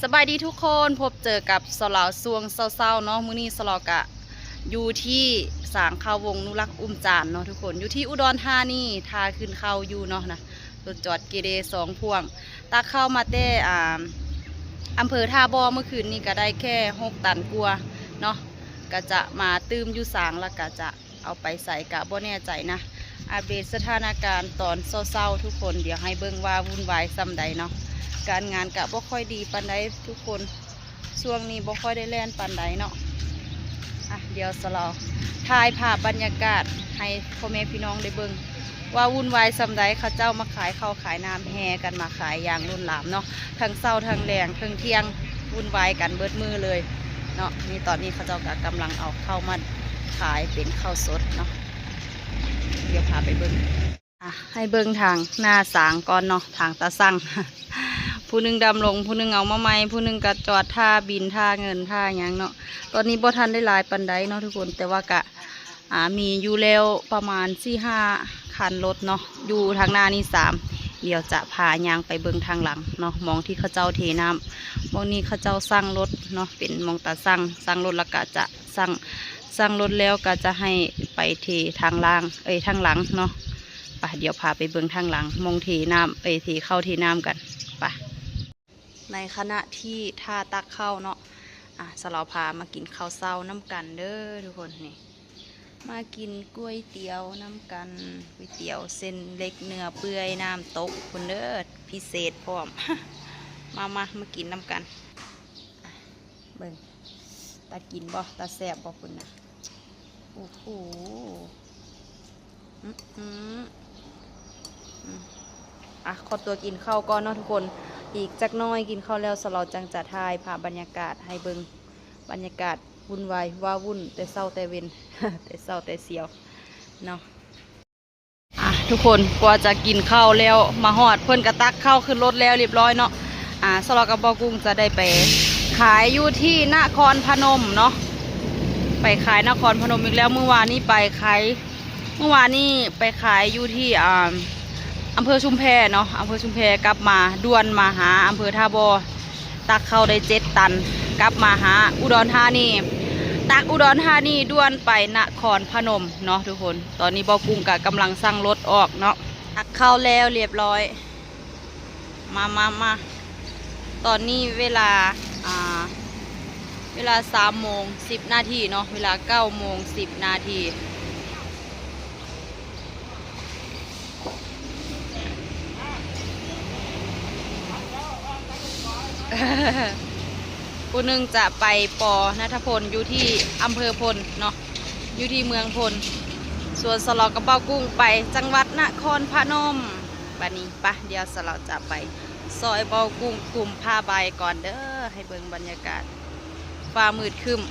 สบายดีทุกคนพบเจอกับสลาวซวงเศร้าๆเนาะมื้อนี้สลาวกะอยู่ที่สางข้าววงนุรักษ์อุ้มจานเนาะทุกคนอยู่ที่อุดรธานีทาขึ้นเข้าอยู่เนาะนะรถจอดเกเร2 พ่วงตาเข้ามาแต่อำเภอท่าบ่อเมื่อคืนนี้ก็ได้แค่6 ตันกลัวเนาะก็จะมาตื้มอยู่สางแล้วก็จะเอาไปใส่กะบ่แน่ใจนะอาเบสสถานการณ์ตอนเศร้าๆทุกคนเดี๋ยวให้เบิ่งว่าวุ่นวายซ้ำใดเนาะการงานกะบ่ค่อยดีปานใดทุกคนช่วงนี้บ่ค่อยได้แล่นปานใดเนาะเดี๋ยวสลาวถ่ายภาพบรรยากาศให้พ่อแม่พี่น้องได้เบิ่งว่าวุ่นวายซ้ำใดเขาเจ้ามาขายข้าวขายน้ำแห่กันมาขายอย่างล้นหลามเนาะทั้งเช้าทั้งแรงทั้งเที่ยงวุ่นวายกันเบิดมือเลยเนาะนี่ตอนนี้เขาเจ้ากำลังเอาเข้ามาขายเป็นข้าวสดเนาะเดี๋ยวพาไปเบิ่งให้เบิ่งทางหน้าสางก่อนเนาะทางตาสั่ง ผู้หนึ่งดำลงผู้หนึ่งเอามาใหม่ผู้หนึ่งก็จอดท่าบินท่าเงินท่าอย่างเนาะตอนนี้บ่ทันได้หลายปันไดเนาะทุกคนแต่ว่ากะมีอยู่แล้วประมาณ4-5 คันรถเนาะอยู่ทางหน้านี่3เดี๋ยวจะพายางไปเบิ่งทางหลังเนาะมองที่เขาเจ้าเทน้ำมองนี้เขาเจ้าสร้างรถเนาะเป็นมองตาสร้างรถแล้วก็จะสร้างรถแล้วก็จะให้ไปเททางล่างทางหลังเนาะไปเดี๋ยวพาไปเบิ่งทางหลังมองเทน้ำเทเข้าเทน้ำกันไปในขณะที่ท่าตักเข้าเนาะสลาวพามากินข้าวเช้าน้ำกันเด้อทุกคนนี่มากินก๋วยเตี๋ยวน้ำกันก๋วยเตี๋ยวเส้นเล็กเนื้อเปื่อยน้ำตกคนเด้อพิเศษพร้อม มากินน้ำกันเบิ่งตากินบ่ตาแซ่บบ่คุณนะโอ้โหขอตัวกินข้าวก่อนเนาะทุกคนอีกจักน้อยกินข้าวแล้วสลอจังจะถ่ายภาพบรรยากาศให้เบิ่งบรรยากาศวุ่นวายว่าวุ่นแต่เศร้าแต่เว้น แต่เศร้าแต่เสียวเนาะทุกคนกว่าจะกินข้าวแล้วมาหอดเพิ่นกระตักข้าวขึ้นรถแล้วเรียบร้อยเนาะสลอกับบอกุ้งจะได้ไปขายอยู่ที่นครพนมเนาะไปขายนครพนมอีกแล้วเมื่อวานนี้ไปขายอยู่ที่อำเภอชุมแพเนาะอำเภอชุมแพกลับมาด่วนมาหาอำเภอท่าบ่อตักเข้าได้7 ตันกลับมาหาอุดรธานีตักอุดรธานีด่วนไปนครพนมเนาะทุกคนตอนนี้บอกุ้งกำลังสั่งรถออกเนาะตักเข้าแล้วเรียบร้อยมาตอนนี้เวลา3:10 นาทีเนาะเวลา9:10 นาทีผู้หนึ่งจะไปปอณัฐพลอยู่ที่อำเภอพลเนาะอยู่ที่เมืองพลส่วนสลอกับเป้ากุ้งไปจังหวัดนครพนมบัดนี้ปะเดี๋ยวสลอจะไปซอยเป้ากุ้งกลุ่มผ้าใบก่อนเด้อให้เบิ่งบรรยากาศฟ้ามืดครึ้ม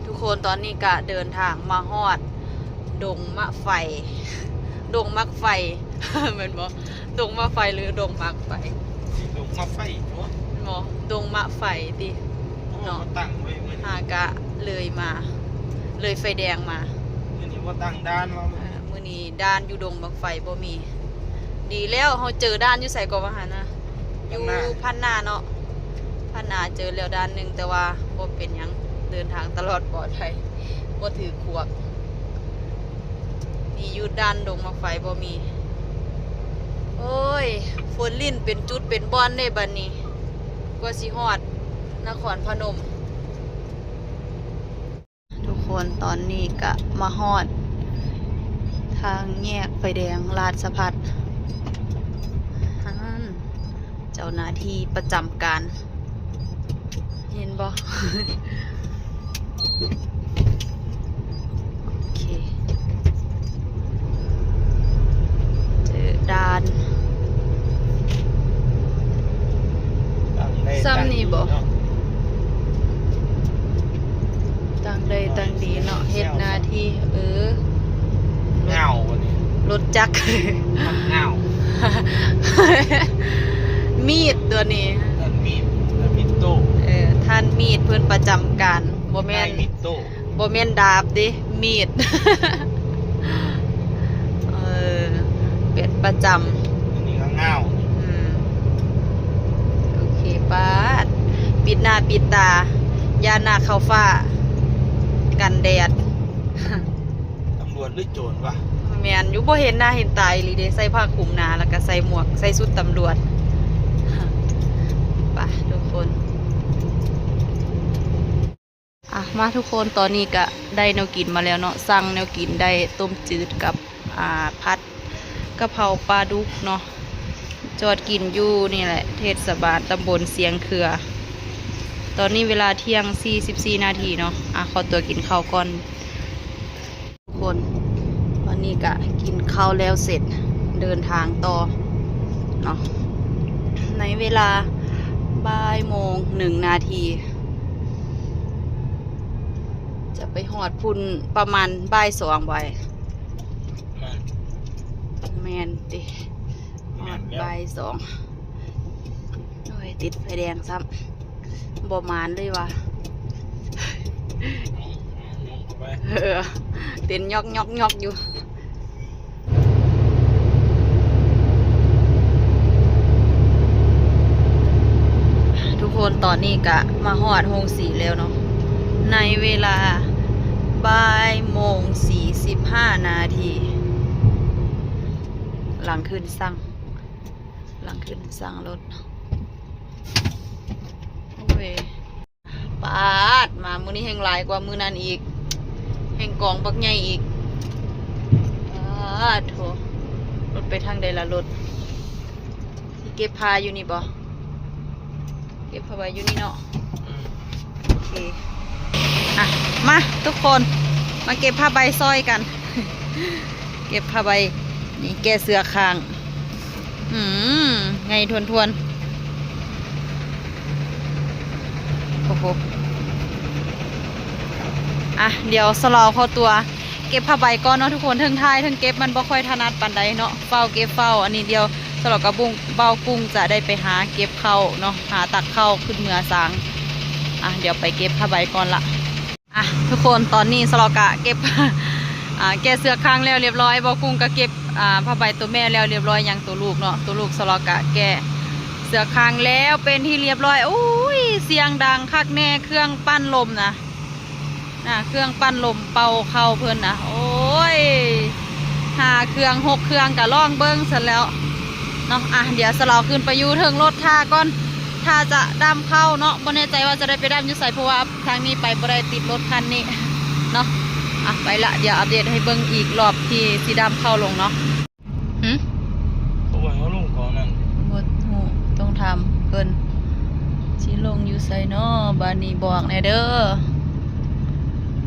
ทุกคนตอนนี้ก็เดินทางมาฮอดดงมะไฟดงมักไฟ เหมือนบ่ดงมะไฟหรือดงมักไฟดงมะไฟเนาะบ่ดงมะไฟติเนาะตั้งไว้เมื่อนี้กะเลยไฟแดงมาเมื่อนี้ว่าตั้งด้านว่ามื้อนี้ด้านอยู่ดงมักไฟบ่มีดีแล้วเฮาเจอด้านอยู่ไสก็ว่าหั่นนะอยู่พันนาเนาะพันนาเจอแล้วด้านนึงแต่ว่าบ่เป็นหยังเดินทางตลอดปลอดภัยบ่ถือขวกนี่อยู่ด้านดงมักไฟบ่มีโอ้ยฝนลิ่นเป็นจุดเป็นบอนได้บัดนี้กว่าสิฮอดนครพนมทุกคนตอนนี้ก็มาฮอดทางแยกไฟแดงลาดสะพัดเจ้าหน้าที่ประจำการเห็นบ่ โอเคเจอด่านซ้ำนี่บ่ ได้ตั้งดีเนาะเฮ็ดหน้าที่เงาวันนี้ รถจักร เงา มีดตัวนี้ ท่านมีดโต้ ท่านมีดเพื่อนประจำการบ่แม่น มีดโต้ บ่แม่นดาบดิมีด เป็นประจำ อันนี้ก็เงา โอเคป้าดปิดหน้าปิดตา ยาหน้าเข้าฟ้า กันแดด ตำรวจหรือโจรวะ แม่นอยู่บ่เห็นหน้าเห็นตาอีหลีเด้ใส่ผ้าคลุมหน้าแล้วก็ใส่หมวกใส่ชุดตำรวจ ไปทุกคนมาทุกคนตอนนี้ก็ได้แนวกินมาแล้วเนาะสั่งแนวกินได้ต้มจืดกับผัดกะเพราปลาดุกเนาะจอดกินอยู่นี่แหละเทศบาลตำบลเสียงเขือตอนนี้เวลาเที่ยง44นาทีเนาะขอตัวกินข้าวก่อนทุกคนวันนี้ก็กินข้าวแล้วเสร็จเดินทางต่อเนาะในเวลาบ่ายโมง1 นาทีจะไปหอดพุ่นประมาณบ่าย2บ่ายแมนติหอดบ่าย2โอ้ยติดไฟแดงซ้ำบ่มานเลยว่ะ เต้นยอกอยู่ทุกคนตอนนี้กะมาหอดโฮงสีแล้วเนาะในเวลาบ่ายโมง45 นาทีหลังขึ้นสั่งรถโอ้ยปาดมามื้อนี้แห่งหลายกว่ามื้อนั้นอีกแห่งกองบักใหญ่อีกโถรถไปทางใดล่ะรถที่เก็บผ้าอยู่นี่บ่เก็บผ้าไว้อยู่นี่เนาะโอเคมาทุกคนมาเก็บผ้าใบซอยกัน เก็บผ้าใบนี่แก้เสื้อคางไงทวนโอ้โหเดี๋ยวสลอเข้าตัวเก็บผ้าใบก่อนเนาะทุกคนทั้งท้ายทั้งเก็บมันบ่ค่อยถนัดปานใดเนาะเฝ้าเก็บเฝ้าอันนี้เดียวสลอกับบุ้งเบากุ้งจะได้ไปหาเก็บเข้าเนาะหาตักเข้าขึ้นเมือสางเดี๋ยวไปเก็บผ้าใบก่อนละทุกคนตอนนี้สลอกะเก็บ แกะเสื้อคางแล้วเรียบร้อยเบากุ้งก็เก็บผ้าใบตัวแม่แล้วเรียบร้อยอย่างตัวลูกเนาะตัวลูกสลอกะแกะเสื้อคางแล้วเป็นที่เรียบร้อยโอ้ยเสียงดังคักแน่เครื่องปั้นลมนะเครื่องปั้นลมเป่าเข้าเพื่อนนะโอ้ย5 เครื่อง6 เครื่องกะล่องเบิ้งเสร็จแล้วเนาะเดี๋ยวสลอขึ้นไปอยู่ถึงรถท่าก่อนถ้าจะดำเข้าเนาะบ่แน่ใจว่าจะได้ไปดำอยู่ใส่เพราะว่าทางนี้ไปบ่ได้ติดรถคันนี้เนาะไปละเดี๋ยวอัปเดตให้เบิ้งอีกรอบที่สีดำเข้าลงเนาะเขาบอกเขาลงก่อนนั่นบ่ฮู้ต้องทำเพิ่นสิลงอยู่ใส่เนาะบ้านนี้บอกแน่เด้อ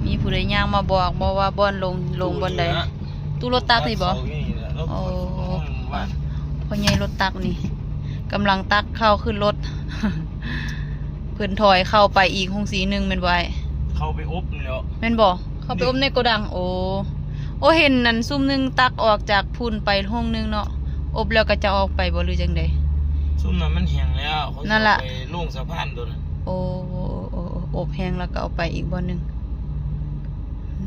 มีผู้ใดย่างมาบอกว่าบ่อนลงบ่อนใดตู้รถตักนี่บ่โอ้พ่อใหญ่รถตักนี่กำลังตักเข้าขึ้นรถ เพิ่นถอยเข้าไปอีกห้องสีหนึ่งแม่นไว้เข้าไปอบแล้วแม่นบ่เข้าไปอบในโกดังโอ้เห็นนั่นซุ่มนึงตักออกจากพุ่นไปห้องนึงเนาะอบแล้วก็จะออกไปบ่หรือจังได๋ซุ่มนั้นมันแห้งแล้วเขาไปลงสะพานตัวนั้นอบแห้งแล้วก็เอาไปอีกบ่นึง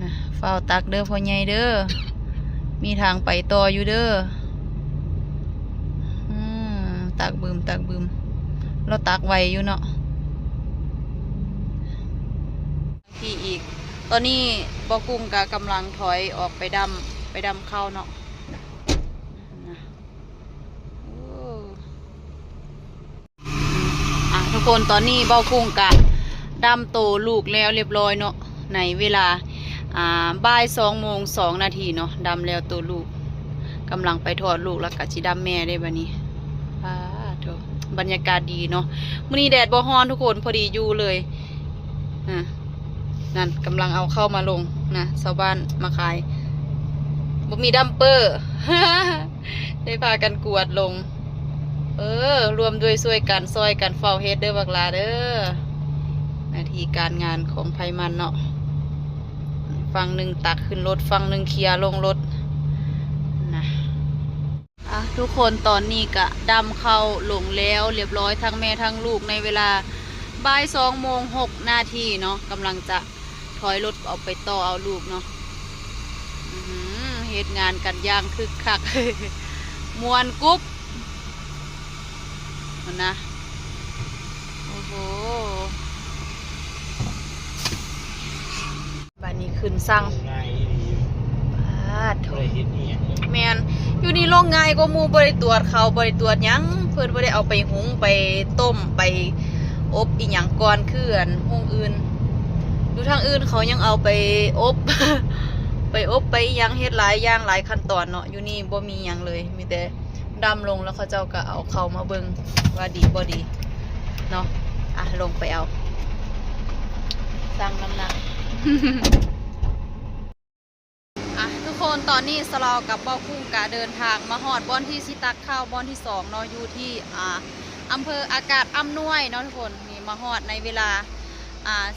นะเฝ้าตักเด้อพ่อใหญ่เด้อ มีทางไปต่ออยู่เด้อตักบึมเราตักไว้อยู่เนาะที่อีกตอนนี้บ่กุ้งก็กำลังถอยออกไปดำเข้าเนาะทุกคนตอนนี้บ่กุ้งกะดำโตลูกแล้วเรียบร้อยเนาะในเวลาบ่าย2:02 นาทีเนาะดำแล้วตัวลูกกำลังไปถอดลูกแล้วก็สิดำแม่ได้บัดนี้บรรยากาศดีเนาะมื้อนี้แดดบ่ร้อนทุกคนพอดีอยู่เลยนั่นกำลังเอาเข้ามาลงนะชาวบ้านมาขายบ่มีดัมเปอร์ ได้พากันกวดลงรวมด้วยช่วยกันซอยกันเฝ้าเฮ็ดเด้อบักลาเด้อหน้าที่การงานของไผมันเนาะ ฝั่งหนึ่งตักขึ้นรถฝั่งหนึ่งเคลียร์ลงรถนะทุกคนตอนนี้ก็ดำเข้าลงแล้วเรียบร้อยทั้งแม่ทั้งลูกในเวลาบ่าย2:06เนาะกำลังจะถอยรถออกไปต่อเอาลูกเนาะเหตุงานกันย่างคึกคัก มวนกุ๊บนะโอ้โหบ้านนี้ขึ้นสั่ง ง่ายดี พาดโถ บ่ได้เฮ็ดอีหยังเลย แมนอยู่นี่โรงงานก็หมูบริตรวจเขาบริตรวจหยังเพื่อนบ่ได้เอาไปหุงไปต้มไปอบอีหยังก่อนคืออันห้องอื่นอยู่ทางอื่นเขายังเอาไปอบ ไปอบไปหยังเฮ็ดหลายอย่างหลายขั้นตอนเนาะอยู่นี่บ่มีหยังเลยมีแต่ดำลงแล้วเขาเจ้าก็เอาเข้ามาเบิ่งว่าดีบ่ดีเนาะลงไปเอาสั่งน้ำหนัก ทุกคนตอนนี้สลอกับเบ้าคุ้งกะเดินทางมาฮอดบอนที่สิตักข้าวบอนที่2เนาะอยู่ที่อำเภออากาศอำนวยเนาะทุกคนนี่มาฮอดในเวลา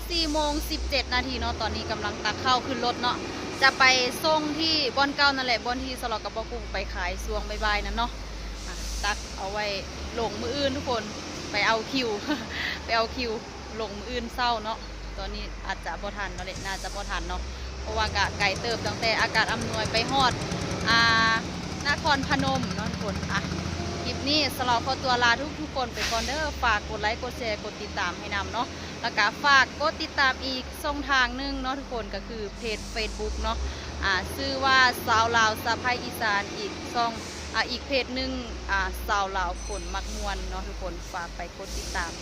4:17 นาทีเนาะตอนนี้กำลังตักข้าวขึ้นรถเนาะจะไปส่งที่บอนเก่านั่นแหละบอนที่สลอกับเบ้าคุ้งไปขายช่วงบ่ายๆนั่นเนาะตักเอาไว้ลงมืออื่นทุกคนไปเอาคิว ไปเอาคิวลงมืออื่นเศร้าเนาะตอนนี้อาจจะบ่ทันเนาะแหละน่าจะบ่ทันเนาะเพราะว่ากะไก่เติบตั้งแต่อากาศอำนวยไปฮอดนครพนมเนาะทุกคนคลิปนี้สลอขอตัวลาทุกคนไปก่อนเด้อฝากกดไลค์กดแชร์กดติดตามให้นำเนาะแล้วก็ฝากกดติดตามอีกช่องทางนึงเนาะทุกคนก็คือเพจ Facebook เนาะชื่อว่าสาวลาวสะพ้ายอีสานอีกช่องอีกเพจนึงสาวลาวคนมักมวนเนาะทุกคนฝากไปกดติดตาม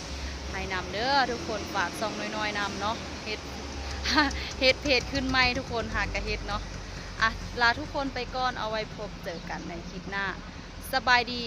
ให้นำเด้อทุกคนฝากช่องน้อยๆนำเนาะเฮ็ด เพจขึ้นไหมทุกคนหากกระเฮ็ดเนาะลาทุกคนไปก่อนเอาไว้พบเจอกันในคลิปหน้าสบายดี